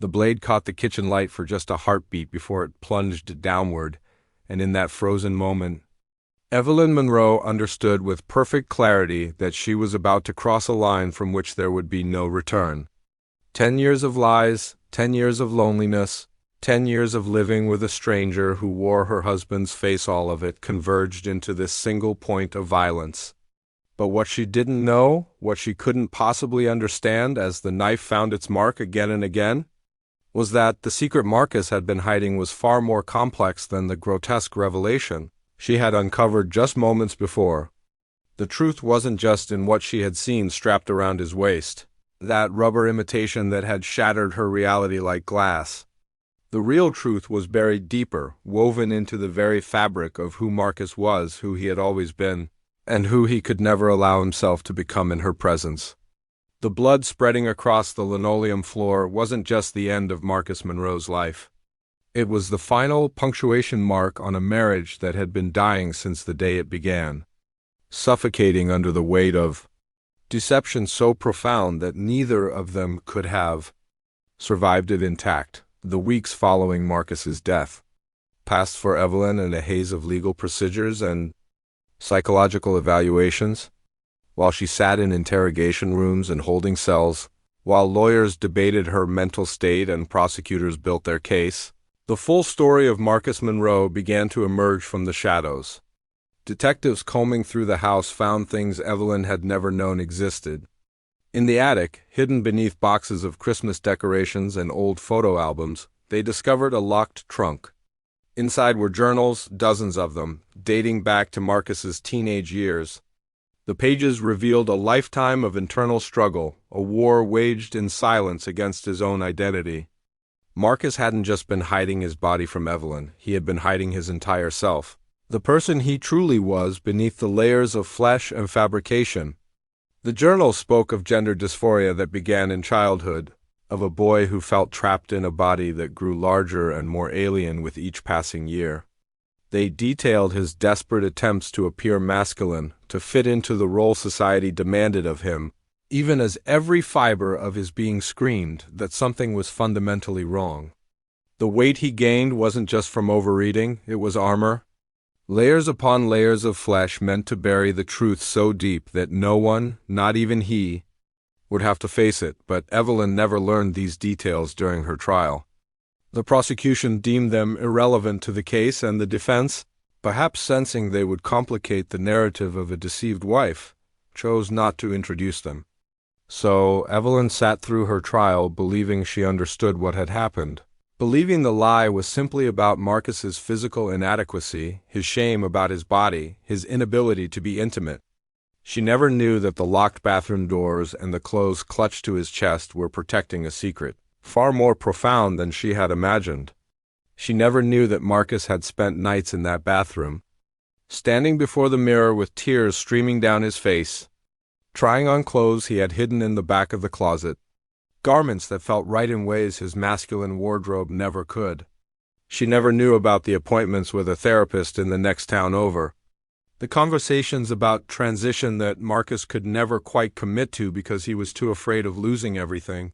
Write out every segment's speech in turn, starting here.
The blade caught the kitchen light for just a heartbeat before it plunged downward, and in that frozen moment, Evelyn Monroe understood with perfect clarity that she was about to cross a line from which there would be no return. 10 years of lies, 10 years of loneliness, 10 years of living with a stranger who wore her husband's face, all of it converged into this single point of violence. But what she didn't know, what she couldn't possibly understand as the knife found its mark again and again, was that the secret Marcus had been hiding was far more complex than the grotesque revelation she had uncovered just moments before. The truth wasn't just in what she had seen strapped around his waist, that rubber imitation that had shattered her reality like glass. The real truth was buried deeper, woven into the very fabric of who Marcus was, who he had always been, and who he could never allow himself to become in her presence. The blood spreading across the linoleum floor wasn't just the end of Marcus Monroe's life. It was the final punctuation mark on a marriage that had been dying since the day it began, suffocating under the weight of deception so profound that neither of them could have survived it intact. The weeks following Marcus's death passed for Evelyn in a haze of legal procedures and psychological evaluations. While she sat in interrogation rooms and holding cells, while lawyers debated her mental state and prosecutors built their case, the full story of Marcus Monroe began to emerge from the shadows. Detectives combing through the house found things Evelyn had never known existed. In the attic, hidden beneath boxes of Christmas decorations and old photo albums, they discovered a locked trunk. Inside were journals, dozens of them, dating back to Marcus's teenage years. The pages revealed a lifetime of internal struggle, a war waged in silence against his own identity. Marcus hadn't just been hiding his body from Evelyn, he had been hiding his entire self, the person he truly was beneath the layers of flesh and fabrication. The journal spoke of gender dysphoria that began in childhood, of a boy who felt trapped in a body that grew larger and more alien with each passing year. They detailed his desperate attempts to appear masculine, to fit into the role society demanded of him, even as every fiber of his being screamed that something was fundamentally wrong. The weight he gained wasn't just from overeating, it was armor. Layers upon layers of flesh meant to bury the truth so deep that no one, not even he, would have to face it, but Evelyn never learned these details during her trial. The prosecution deemed them irrelevant to the case, and the defense, perhaps sensing they would complicate the narrative of a deceived wife, chose not to introduce them. So Evelyn sat through her trial believing she understood what had happened, believing the lie was simply about Marcus's physical inadequacy, his shame about his body, his inability to be intimate. She never knew that the locked bathroom doors and the clothes clutched to his chest were protecting a secret far more profound than she had imagined. She never knew that Marcus had spent nights in that bathroom, standing before the mirror with tears streaming down his face, trying on clothes he had hidden in the back of the closet, garments that felt right in ways his masculine wardrobe never could. She never knew about the appointments with a therapist in the next town over, the conversations about transition that Marcus could never quite commit to because he was too afraid of losing everything,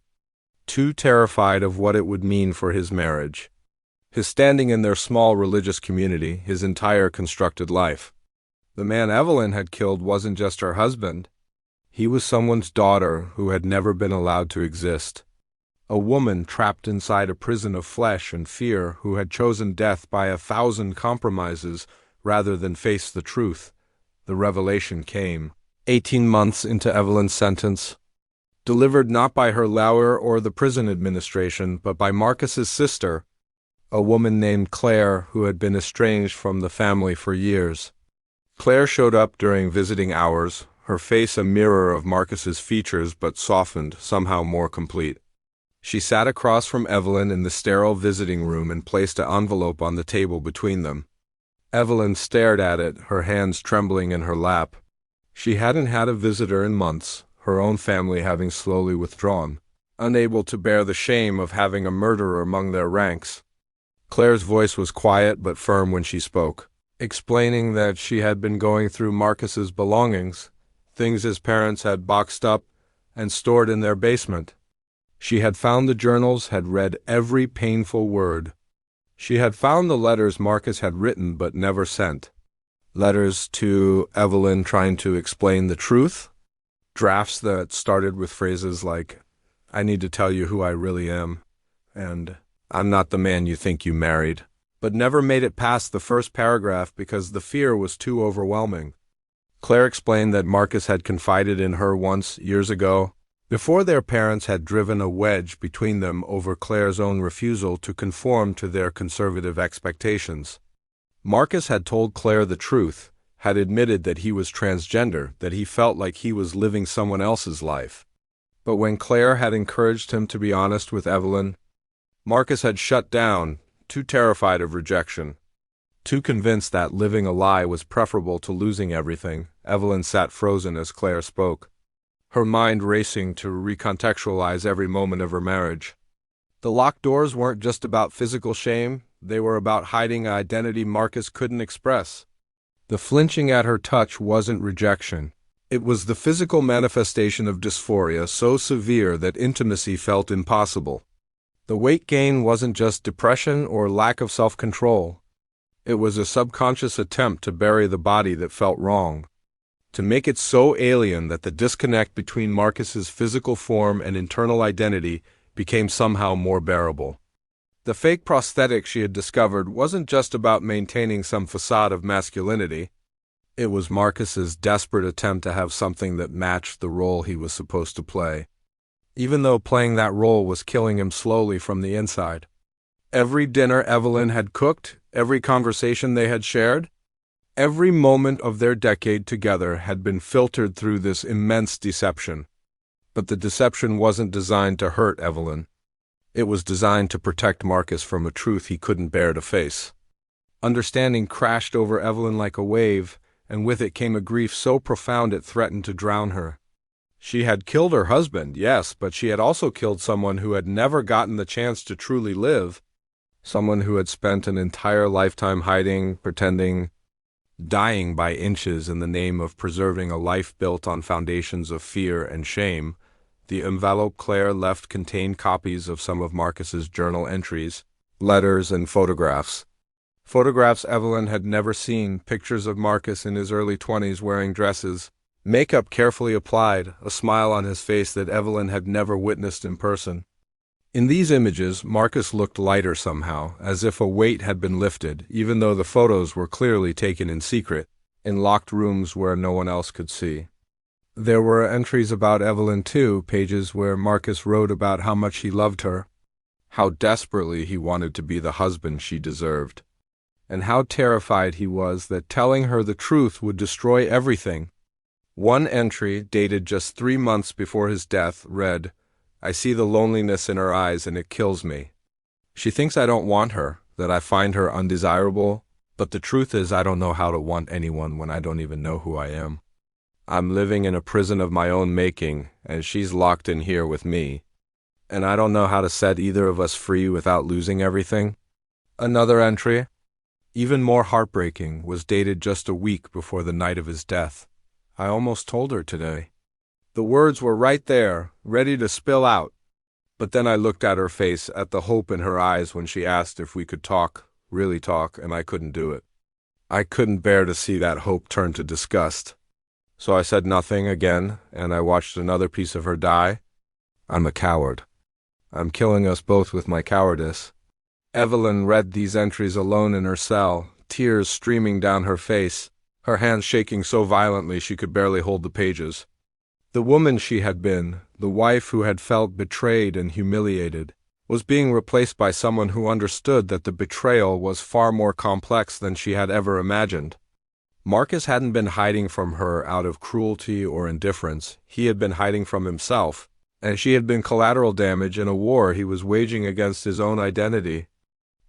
too terrified of what it would mean for his marriage, his standing in their small religious community, his entire constructed life. The man Evelyn had killed wasn't just her husband. He was someone's daughter who had never been allowed to exist. A woman trapped inside a prison of flesh and fear who had chosen death by 1,000 compromises rather than face the truth. The revelation came 18 months into Evelyn's sentence, delivered not by her lawyer or the prison administration, but by Marcus's sister, a woman named Claire who had been estranged from the family for years. Claire showed up during visiting hours, her face a mirror of Marcus's features but softened, somehow more complete. She sat across from Evelyn in the sterile visiting room and placed an envelope on the table between them. Evelyn stared at it, her hands trembling in her lap. She hadn't had a visitor in months, her own family having slowly withdrawn, unable to bear the shame of having a murderer among their ranks. Claire's voice was quiet but firm when she spoke, explaining that she had been going through Marcus's belongings, things his parents had boxed up and stored in their basement. She had found the journals, had read every painful word. She had found the letters Marcus had written but never sent. Letters to Evelyn trying to explain the truth. Drafts that started with phrases like, "I need to tell you who I really am," and "I'm not the man you think you married," but never made it past the first paragraph because the fear was too overwhelming. Claire explained that Marcus had confided in her once, years ago, before their parents had driven a wedge between them over Claire's own refusal to conform to their conservative expectations. Marcus had told Claire the truth, had admitted that he was transgender, that he felt like he was living someone else's life. But when Claire had encouraged him to be honest with Evelyn, Marcus had shut down, too terrified of rejection. Too convinced that living a lie was preferable to losing everything, Evelyn sat frozen as Claire spoke, her mind racing to recontextualize every moment of her marriage. The locked doors weren't just about physical shame, they were about hiding an identity Marcus couldn't express. The flinching at her touch wasn't rejection. It was the physical manifestation of dysphoria so severe that intimacy felt impossible. The weight gain wasn't just depression or lack of self-control. It was a subconscious attempt to bury the body that felt wrong, to make it so alien that the disconnect between Marcus's physical form and internal identity became somehow more bearable. The fake prosthetic she had discovered wasn't just about maintaining some facade of masculinity. It was Marcus's desperate attempt to have something that matched the role he was supposed to play, even though playing that role was killing him slowly from the inside. Every dinner Evelyn had cooked, every conversation they had shared, every moment of their decade together had been filtered through this immense deception. But the deception wasn't designed to hurt Evelyn. It was designed to protect Marcus from a truth he couldn't bear to face. Understanding crashed over Evelyn like a wave, and with it came a grief so profound it threatened to drown her. She had killed her husband, yes, but she had also killed someone who had never gotten the chance to truly live, someone who had spent an entire lifetime hiding, pretending, dying by inches in the name of preserving a life built on foundations of fear and shame. The envelope Claire left contained copies of some of Marcus's journal entries, letters, and photographs. Photographs Evelyn had never seen, pictures of Marcus in his early 20s wearing dresses, makeup carefully applied, a smile on his face that Evelyn had never witnessed in person. In these images, Marcus looked lighter somehow, as if a weight had been lifted, even though the photos were clearly taken in secret, in locked rooms where no one else could see. There were entries about Evelyn too, pages where Marcus wrote about how much he loved her, how desperately he wanted to be the husband she deserved, and how terrified he was that telling her the truth would destroy everything. One entry, dated just 3 months before his death, read, "I see the loneliness in her eyes and it kills me. She thinks I don't want her, that I find her undesirable, but the truth is I don't know how to want anyone when I don't even know who I am. I'm living in a prison of my own making, and she's locked in here with me. And I don't know how to set either of us free without losing everything." Another entry, even more heartbreaking, was dated just a week before the night of his death. "I almost told her today." The words were right there, ready to spill out. But then I looked at her face, at the hope in her eyes when she asked if we could talk, really talk, and I couldn't do it. I couldn't bear to see that hope turn to disgust. So I said nothing again, and I watched another piece of her die. I'm a coward. I'm killing us both with my cowardice. Evelyn read these entries alone in her cell, tears streaming down her face, her hands shaking so violently she could barely hold the pages. The woman she had been, the wife who had felt betrayed and humiliated, was being replaced by someone who understood that the betrayal was far more complex than she had ever imagined. Marcus hadn't been hiding from her out of cruelty or indifference. He had been hiding from himself, and she had been collateral damage in a war he was waging against his own identity.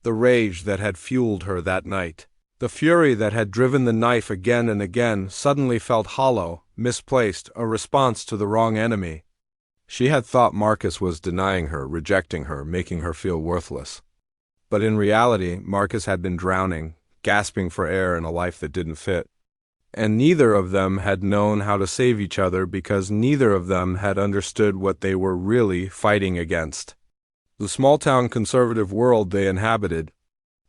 The rage that had fueled her that night, the fury that had driven the knife again and again, suddenly felt hollow, misplaced, a response to the wrong enemy. She had thought Marcus was denying her, rejecting her, making her feel worthless. But in reality, Marcus had been drowning, gasping for air in a life that didn't fit. and neither of them had known how to save each other because neither of them had understood what they were really fighting against. The small-town conservative world they inhabited,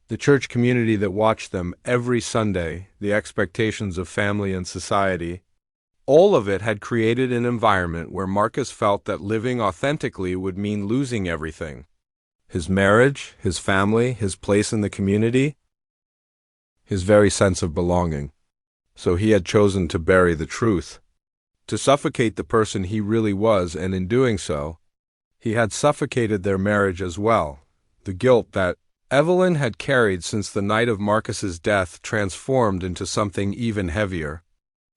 the church community that watched them every Sunday, the expectations of family and society, all of it had created an environment where Marcus felt that living authentically would mean losing everything. His marriage, his family, his place in the community, his very sense of belonging. So he had chosen to bury the truth, to suffocate the person he really was, and in doing so, he had suffocated their marriage as well. The guilt that Evelyn had carried since the night of Marcus's death transformed into something even heavier.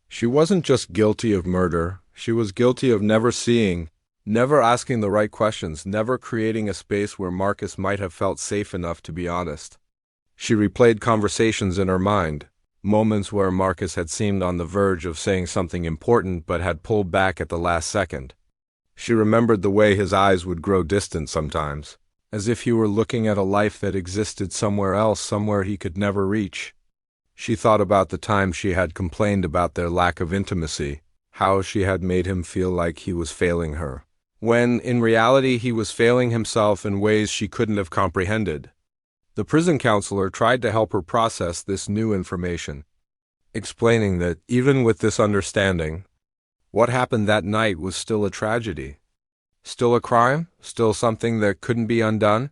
She wasn't just guilty of murder, she was guilty of never seeing, never asking the right questions, never creating a space where Marcus might have felt safe enough to be honest. She replayed conversations in her mind, moments where Marcus had seemed on the verge of saying something important but had pulled back at the last second. She remembered the way his eyes would grow distant sometimes, as if he were looking at a life that existed somewhere else, somewhere he could never reach. She thought about the time she had complained about their lack of intimacy, how she had made him feel like he was failing her, when in reality he was failing himself in ways she couldn't have comprehended. The prison counselor tried to help her process this new information, explaining that even with this understanding, what happened that night was still a tragedy, still a crime, still something that couldn't be undone.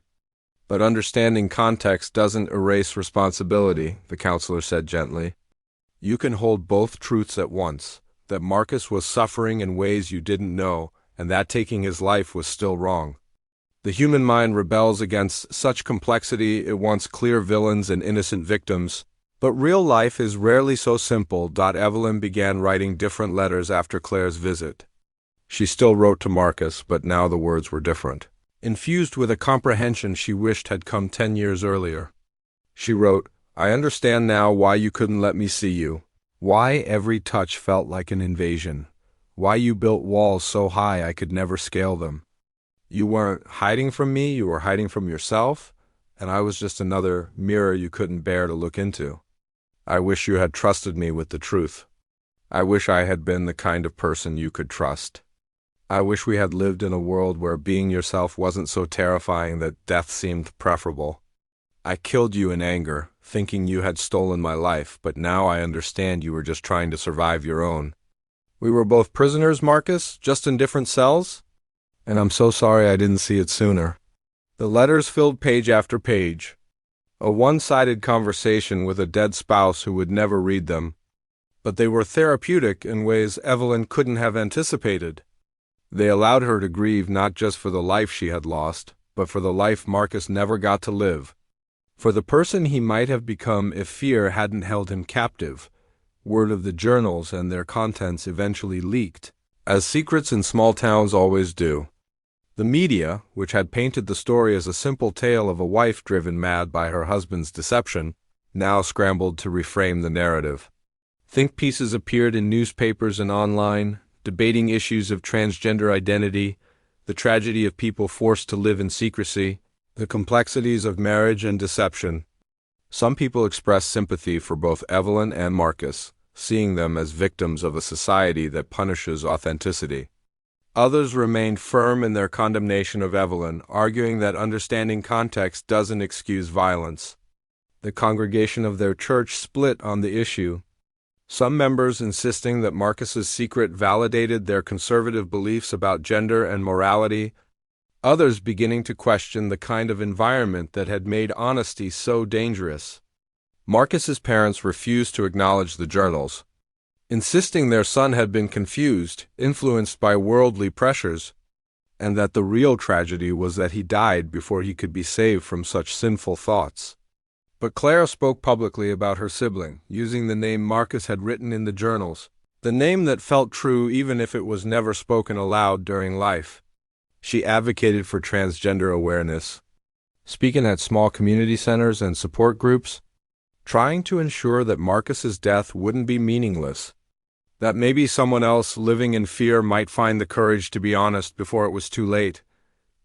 But understanding context doesn't erase responsibility, the counselor said gently. You can hold both truths at once, that Marcus was suffering in ways you didn't know, and that taking his life was still wrong. The human mind rebels against such complexity. It wants clear villains and innocent victims. But real life is rarely so simple. Evelyn began writing different letters after Claire's visit. She still wrote to Marcus, but now the words were different, infused with a comprehension she wished had come 10 years earlier. She wrote, I understand now why you couldn't let me see you, why every touch felt like an invasion, why you built walls so high I could never scale them. You weren't hiding from me, you were hiding from yourself, and I was just another mirror you couldn't bear to look into. I wish you had trusted me with the truth. I wish I had been the kind of person you could trust. I wish we had lived in a world where being yourself wasn't so terrifying that death seemed preferable. I killed you in anger, thinking you had stolen my life, but now I understand you were just trying to survive your own. We were both prisoners, Marcus, just in different cells? And I'm so sorry I didn't see it sooner. The letters filled page after page. A one-sided conversation with a dead spouse who would never read them. But they were therapeutic in ways Evelyn couldn't have anticipated. They allowed her to grieve not just for the life she had lost, but for the life Marcus never got to live. For the person he might have become if fear hadn't held him captive. Word of the journals and their contents eventually leaked, as secrets in small towns always do. The media, which had painted the story as a simple tale of a wife driven mad by her husband's deception, now scrambled to reframe the narrative. Think pieces appeared in newspapers and online, debating issues of transgender identity, the tragedy of people forced to live in secrecy, the complexities of marriage and deception. Some people expressed sympathy for both Evelyn and Marcus, seeing them as victims of a society that punishes authenticity. Others remained firm in their condemnation of Evelyn, arguing that understanding context doesn't excuse violence. The congregation of their church split on the issue, some members insisting that Marcus's secret validated their conservative beliefs about gender and morality, others beginning to question the kind of environment that had made honesty so dangerous. Marcus's parents refused to acknowledge the journals, insisting their son had been confused, influenced by worldly pressures, and that the real tragedy was that he died before he could be saved from such sinful thoughts. But Claire spoke publicly about her sibling, using the name Marcus had written in the journals, the name that felt true even if it was never spoken aloud during life. She advocated for transgender awareness, speaking at small community centers and support groups, trying to ensure that Marcus's death wouldn't be meaningless, that maybe someone else living in fear might find the courage to be honest before it was too late,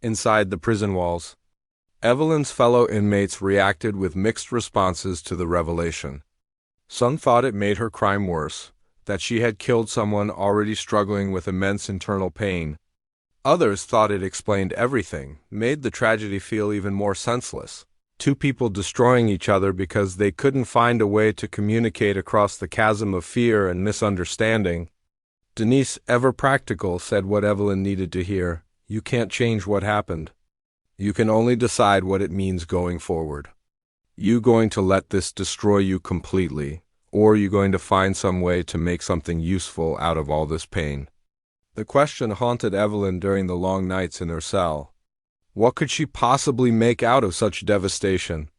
inside the prison walls. Evelyn's fellow inmates reacted with mixed responses to the revelation. Some thought it made her crime worse, that she had killed someone already struggling with immense internal pain. Others thought it explained everything, made the tragedy feel even more senseless. Two people destroying each other because they couldn't find a way to communicate across the chasm of fear and misunderstanding. Denise, ever practical, said what Evelyn needed to hear. You can't change what happened. You can only decide what it means going forward. You going to let this destroy you completely, or you going to find some way to make something useful out of all this pain? The question haunted Evelyn during the long nights in her cell. What could she possibly make out of such devastation?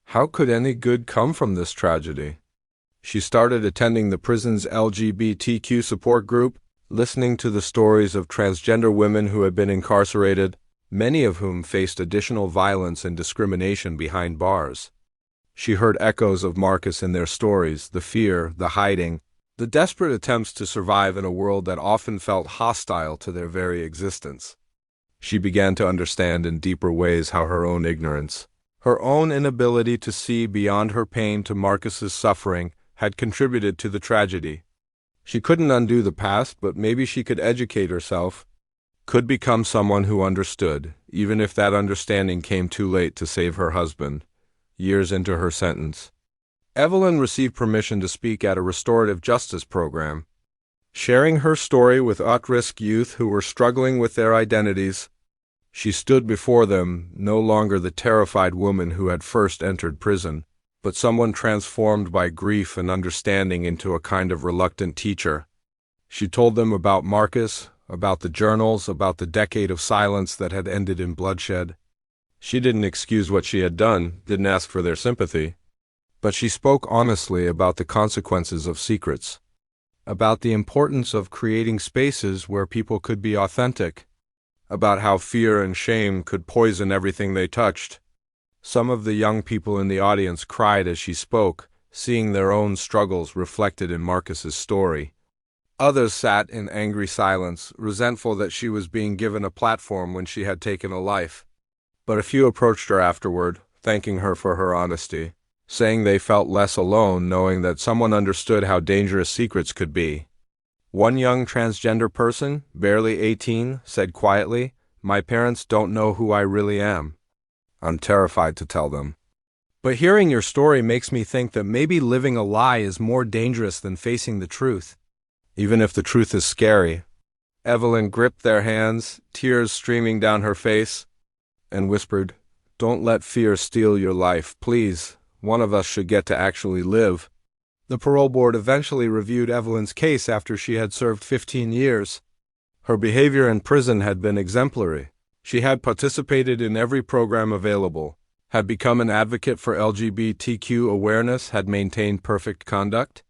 How could any good come from this tragedy? She started attending the prison's LGBTQ support group, listening to the stories of transgender women who had been incarcerated, many of whom faced additional violence and discrimination behind bars. She heard echoes of Marcus in their stories, the fear, the hiding, the desperate attempts to survive in a world that often felt hostile to their very existence. She began to understand in deeper ways how her own ignorance, her own inability to see beyond her pain to Marcus's suffering, had contributed to the tragedy. She couldn't undo the past, but maybe she could educate herself, could become someone who understood, even if that understanding came too late to save her husband, years into her sentence. Evelyn received permission to speak at a restorative justice program, sharing her story with at-risk youth who were struggling with their identities. She stood before them, no longer the terrified woman who had first entered prison, but someone transformed by grief and understanding into a kind of reluctant teacher. She told them about Marcus, about the journals, about the decade of silence that had ended in bloodshed. She didn't excuse what she had done, didn't ask for their sympathy. But she spoke honestly about the consequences of secrets, about the importance of creating spaces where people could be authentic, about how fear and shame could poison everything they touched. Some of the young people in the audience cried as she spoke, seeing their own struggles reflected in Marcus's story. Others sat in angry silence, resentful that she was being given a platform when she had taken a life. But a few approached her afterward, thanking her for her honesty, saying they felt less alone knowing that someone understood how dangerous secrets could be. One young transgender person, barely 18, said quietly, "My parents don't know who I really am. I'm terrified to tell them. But hearing your story makes me think that maybe living a lie is more dangerous than facing the truth, even if the truth is scary." Evelyn gripped their hands, tears streaming down her face, and whispered, "Don't let fear steal your life, please. One of us should get to actually live." The parole board eventually reviewed Evelyn's case after she had served 15 years. Her behavior in prison had been exemplary. She had participated in every program available, had become an advocate for LGBTQ awareness, had maintained perfect conduct.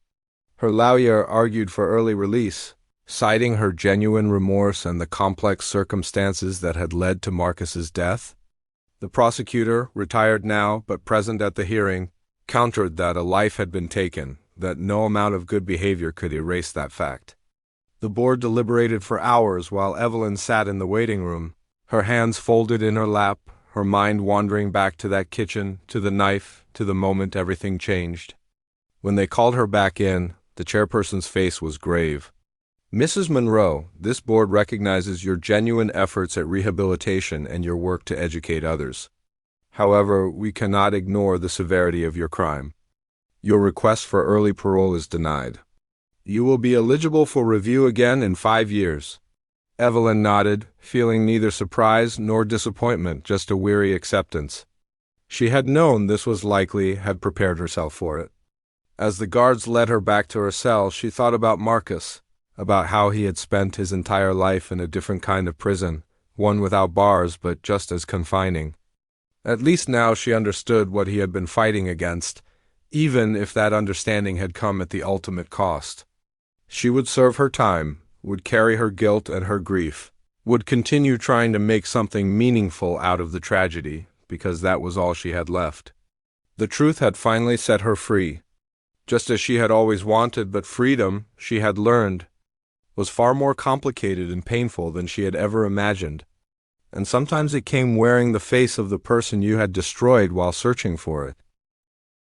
Her lawyer argued for early release, citing her genuine remorse and the complex circumstances that had led to Marcus's death. The prosecutor, retired now but present at the hearing, countered that a life had been taken, that no amount of good behavior could erase that fact. The board deliberated for hours while Evelyn sat in the waiting room, her hands folded in her lap, her mind wandering back to that kitchen, to the knife, to the moment everything changed. When they called her back in, the chairperson's face was grave. "Mrs. Monroe, this board recognizes your genuine efforts at rehabilitation and your work to educate others. However, we cannot ignore the severity of your crime. Your request for early parole is denied. You will be eligible for review again in 5 years." Evelyn nodded, feeling neither surprise nor disappointment, just a weary acceptance. She had known this was likely, had prepared herself for it. As the guards led her back to her cell, she thought about Marcus, about how he had spent his entire life in a different kind of prison, one without bars but just as confining. At least now she understood what he had been fighting against, even if that understanding had come at the ultimate cost. She would serve her time, would carry her guilt and her grief, would continue trying to make something meaningful out of the tragedy, because that was all she had left. The truth had finally set her free, just as she had always wanted, but freedom, she had learned, was far more complicated and painful than she had ever imagined, and sometimes it came wearing the face of the person you had destroyed while searching for it.